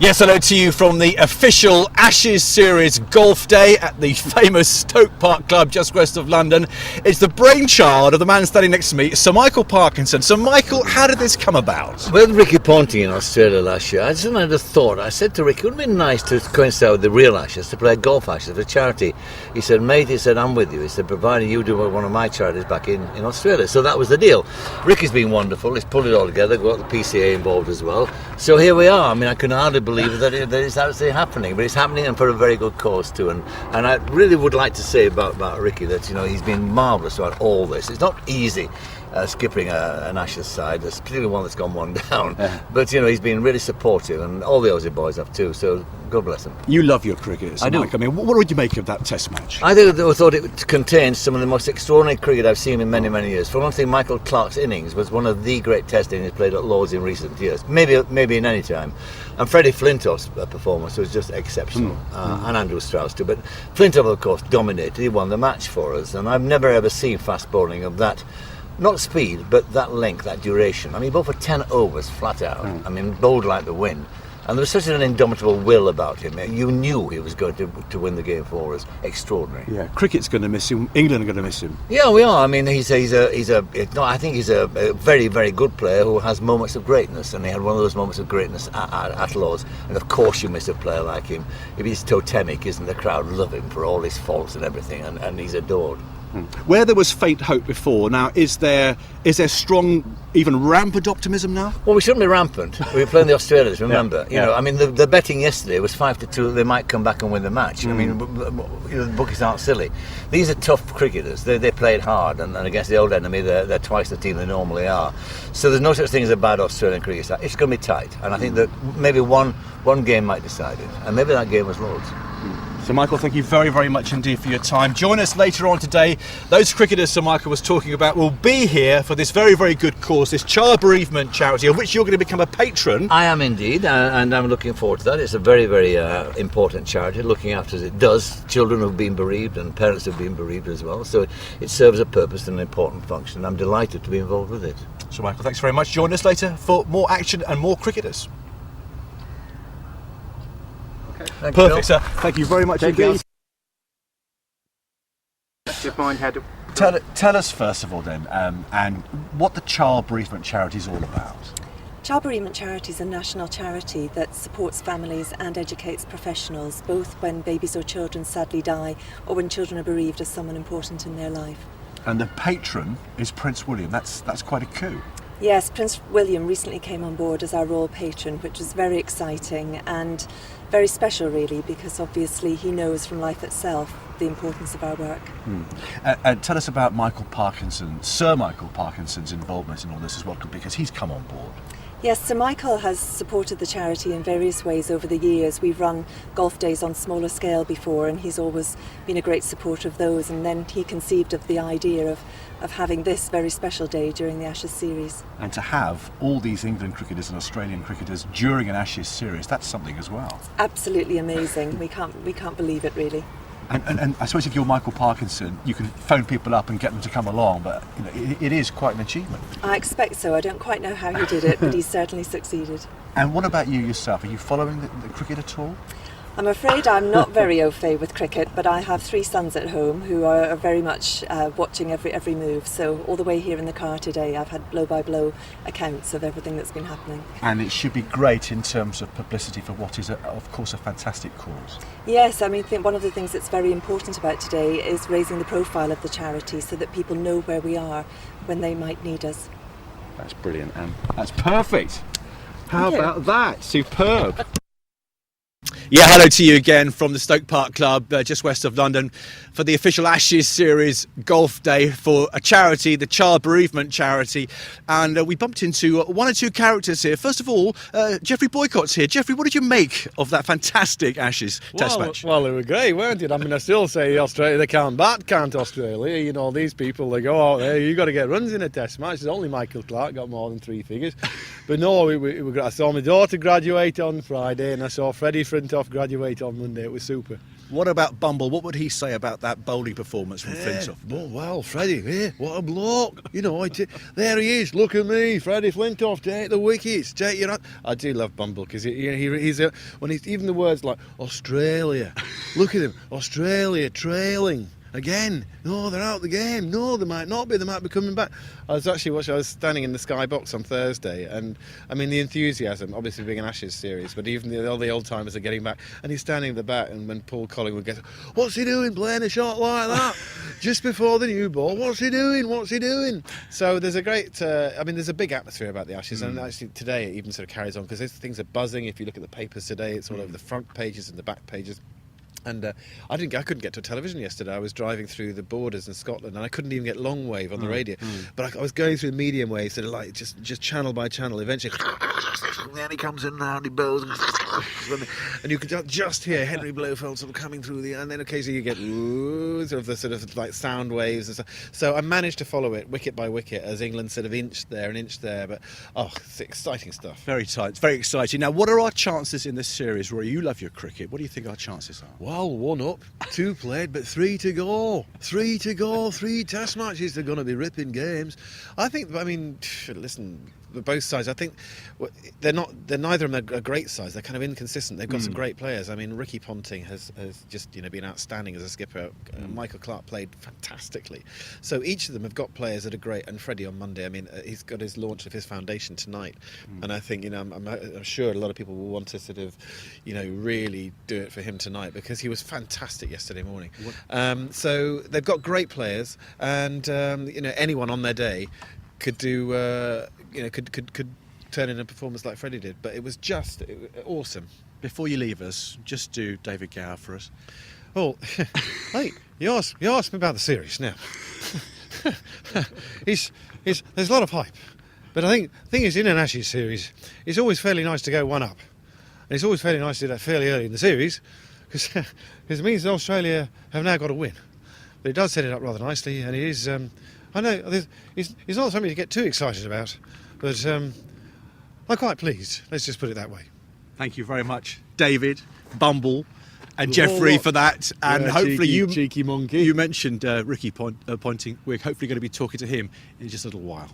Yes, hello to you from the official Ashes Series Golf Day at the famous Stoke Park Club just west of London. It's the brainchild of the man standing next to me, Sir Michael Parkinson. So, Michael, how did this come about? With Ricky Ponting in Australia last year, I just had a thought. I said to Ricky, wouldn't it be nice to coincide with the real Ashes, to play golf Ashes for charity? He said, mate, he said, I'm with you. He said, provided you do one of my charities back in Australia. So that was the deal. Ricky's been wonderful. He's pulled it all together, got the PCA involved as well. So here we are. I mean, I can hardly believe that it's actually happening, but it's happening and for a very good cause too. And I really would like to say about Ricky that, you know, he's been marvellous about all this. It's not easy skipping an Ashes side, particularly one that's gone one down. Yeah. But, you know, he's been really supportive, and all the Aussie boys have too, so God bless him. You love your cricket, I do. Mike. I mean, what would you make of that test match? I thought it contained some of the most extraordinary cricket I've seen in many, many years. For one thing, Michael Clarke's innings was one of the great test innings played at Lord's in recent years, maybe in any time. And Freddie Flintoff's performance was just exceptional, and Andrew Strauss too. But Flintoff, of course, dominated. He won the match for us, and I've never ever seen fast bowling of that. Not speed, but that length, that duration. I mean, bowled for 10 overs flat out. I mean, bowled like the wind. And there was such an indomitable will about him. You knew he was going to win the game for us. Extraordinary. Yeah, cricket's going to miss him. England are going to miss him. Yeah, we are. I mean, I think he's a very, very good player who has moments of greatness, and he had one of those moments of greatness at Lord's. And of course, you miss a player like him. If he's totemic, isn't the crowd love him for all his faults and everything, and he's adored. Where there was faint hope before, now is there strong, even rampant optimism now? Well, we shouldn't be rampant. We were playing the Australians, remember? Yeah. You know, I mean, the betting yesterday was 5-2. They might come back and win the match. I mean, you know, the bookies aren't silly. These are tough cricketers. They played hard, and against the old enemy, they're twice the team they normally are. So there's no such thing as a bad Australian cricket side. It's going to be tight, and I think that maybe one game might decide it, and maybe that game was Lord's. So, Michael, thank you very, very much indeed for your time. Join us later on today. Those cricketers Sir Michael was talking about will be here for this very, very good cause, this Child Bereavement Charity, of which you're going to become a patron. I am indeed, and I'm looking forward to that. It's a very, very important charity, looking after, as it does, children who've been bereaved and parents who've been bereaved as well. So it serves a purpose and an important function. I'm delighted to be involved with it. So, Michael, thanks very much. Join us later for more action and more cricketers. Thank Perfect, you, sir. Thank you very much indeed. Tell us first of all then, and what the Child Bereavement Charity is all about. Child Bereavement Charity is a national charity that supports families and educates professionals, both when babies or children sadly die or when children are bereaved of someone important in their life. And the patron is Prince William. That's quite a coup. Yes, Prince William recently came on board as our royal patron, which was very exciting and very special really, because obviously he knows from life itself the importance of our work. And tell us about Michael Parkinson, Sir Michael Parkinson's involvement in all this as well, because he's come on board. Yes, Sir Michael has supported the charity in various ways over the years. We've run golf days on smaller scale before, and he's always been a great supporter of those, and then he conceived of the idea of having this very special day during the Ashes series. And to have all these England cricketers and Australian cricketers during an Ashes series, that's something as well. Absolutely amazing. We can't believe it really. And I suppose if you're Michael Parkinson, you can phone people up and get them to come along, but you know, it is quite an achievement. I expect so. I don't quite know how he did it, but he's certainly succeeded. And what about you yourself? Are you following the cricket at all? I'm afraid I'm not very au fait with cricket, but I have 3 sons at home who are very much watching every move. So all the way here in the car today, I've had blow-by-blow accounts of everything that's been happening. And it should be great in terms of publicity for what is, of course, a fantastic cause. Yes, I mean, I think one of the things that's very important about today is raising the profile of the charity so that people know where we are when they might need us. That's brilliant, Anne. That's perfect. How about that? Superb. Yeah, hello to you again from the Stoke Park Club, just west of London, for the official Ashes Series Golf Day for a charity, the Child Bereavement Charity. And we bumped into one or two characters here. First of all, Geoffrey Boycott's here. Geoffrey, what did you make of that fantastic Ashes test match? Well, they were great, weren't it? I mean, I still say Australia, they can't bat, can't Australia? You know, these people, they go out there, you've got to get runs in a test match. There's only Michael Clarke got more than 3 figures. But no, I saw my daughter graduate on Friday, and I saw Freddie Flintoff graduate on Monday. It was super. What about Bumble? What would he say about that bowling performance from Flintoff? Well, Freddie, what a bloke. There he is. Look at me, Freddie Flintoff. Take the wickets. I do love Bumble because even the words like Australia. Look at him, Australia trailing. Again, no, they're out of the game. No, they might not be. They might be coming back. I was standing in the Sky Box on Thursday, and I mean the enthusiasm, obviously being an Ashes series, but even all the old timers are getting back. And he's standing at the bat, and when Paul Collingwood gets, what's he doing playing a shot like that just before the new ball? What's he doing? So there's a great, there's a big atmosphere about the Ashes, and actually today it even sort of carries on because things are buzzing. If you look at the papers today, it's all over the front pages and the back pages. And I couldn't get to a television yesterday. I was driving through the borders in Scotland, and I couldn't even get long wave on the radio. But I was going through the medium wave, sort of like just channel by channel. Eventually, then he comes in now and he bows, and you can just hear Henry Blofeld sort of coming through and then occasionally you get sort of like sound waves and stuff. So I managed to follow it wicket by wicket as England sort of inched there. But it's exciting stuff. Very tight. It's very exciting. Now, what are our chances in this series, Rory? You love your cricket. What do you think our chances are? Well, 1 up, 2 played, but 3 to go. 3 to go, 3 test matches. They're going to be ripping games. Listen, both sides, I think they're neither of them are great sides. They're kind of inconsistent. They've got some great players. I mean, Ricky Ponting has just been outstanding as a skipper. Michael Clarke played fantastically. So each of them have got players that are great. And Freddie on Monday, he's got his launch of his foundation tonight. And I think I'm sure a lot of people will want to sort of really do it for him tonight because he was fantastic yesterday morning. So they've got great players, and anyone on their day could do could turn in a performance like Freddie did, but it was just awesome. Before you leave us, just do David Gower for us. Well, hey, you asked me about the series now. There's a lot of hype, but I think the thing is, in an Ashes series, it's always fairly nice to go 1 up, and it's always fairly nice to do that fairly early in the series because it means that Australia have now got to win. But it does set it up rather nicely, and it is. I know it's not something to get too excited about, but I'm quite pleased. Let's just put it that way. Thank you very much, David, Bumble, and Jeffrey for that. And hopefully cheeky monkey. You mentioned Ricky Ponting. We're hopefully going to be talking to him in just a little while.